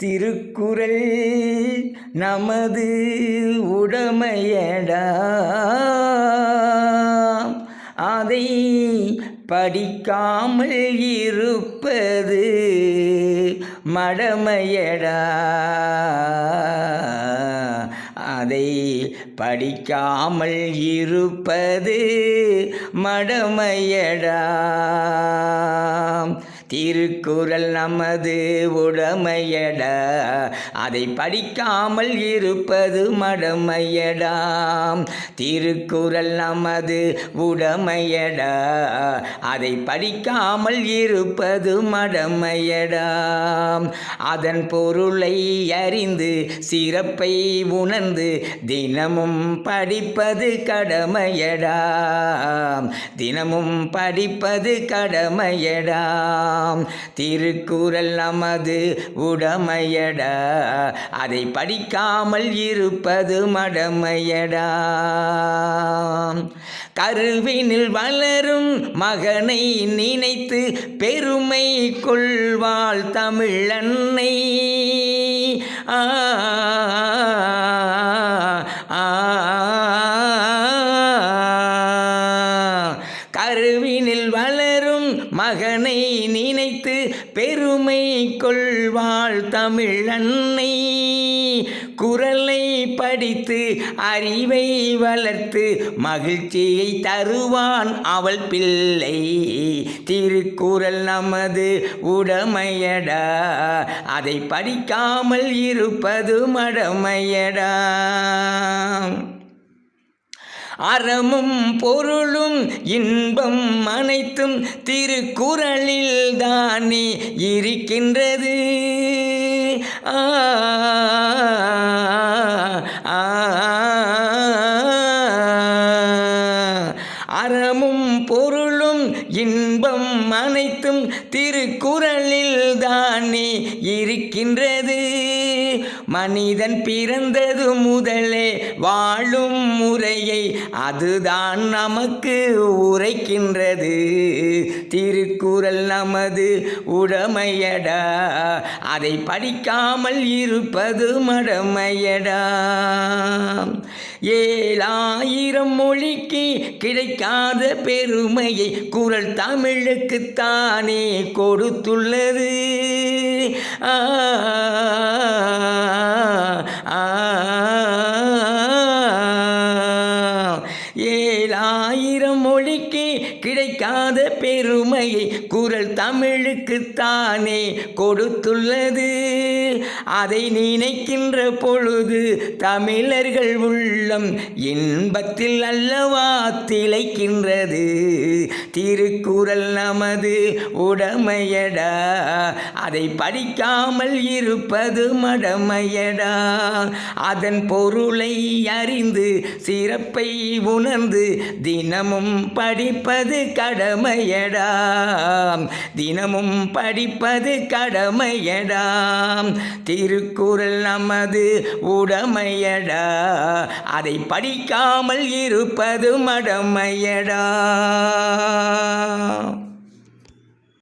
திருக்குறள் நமது உடமையடா, அதை படிக்காமல் இருப்பது மடமையடா, அதை படிக்காமல் இருப்பது மடமையடா. திருக்குறள் நமது உடமையடா, அதை படிக்காமல் இருப்பது மடமையடா. திருக்குறள் நமது உடமையடா, அதை படிக்காமல் இருப்பது மடமையடா. அதன் பொருளை அறிந்து சிறப்பை உணர்ந்து தினமும் படிப்பது கடமையடா, தினமும் படிப்பது கடமையடா. திருக்குறள் நமது உடமையடா, அதை படிக்காமல் இருப்பது மடமையடா. கருவினில் வளரும் மகனை நினைத்து பெருமை கொள்வாள் தமிழன்னை. கருவினில் வளரும் மகனை நினைத்து பெருமை கொள்வாள் தமிழன்னை. குறளை படித்து அறிவை வளர்த்து மகிழ்ச்சியை தருவான் அவள் பிள்ளை. திருக்குறள் நமது உடமையடா, அதை படிக்காமல் இருப்பது மடமையடா. அறமும் பொருளும் இன்பம் அனைத்தும் திருக்குறளில் தானே இருக்கின்றது. அறமும் பொருளும் இன்பம் அனைத்தும் திருக்குறளில் தானே இருக்கின்றது. மனிதன் பிறந்தது முதலே வாழும் முறையை அதுதான் நமக்கு உரைக்கின்றது. திருக்குறள் நமது உடமையடா, அதை படிக்காமல் இருப்பது மடமையடா. 7000 மொழிக்கு கிடைக்காத பெருமையை குறள் தமிழுக்குத்தானே கொடுத்துள்ளது. 7000 மொழிக்கு கிடைக்காத பெருமையை குறள் தமிழுக்குத்தானே கொடுத்துள்ளது. அதை நினைக்கின்ற பொழுது தமிழர்கள் உள்ளம் இன்பத்தில் அல்லவா திளைக்கின்றது. திருக்குறள் நமது உடமையடா, அதை படிக்காமல் இருப்பது மடமையடா. அதன் பொருளை அறிந்து சிறப்பை உணர்ந்து தினமும் படிப்பது கடமையடா, தினமும் படிப்பது கடமையடா. திருக்குறள் நமது உடமையடா, அதை படிக்காமல் இருப்பது மடமையடா.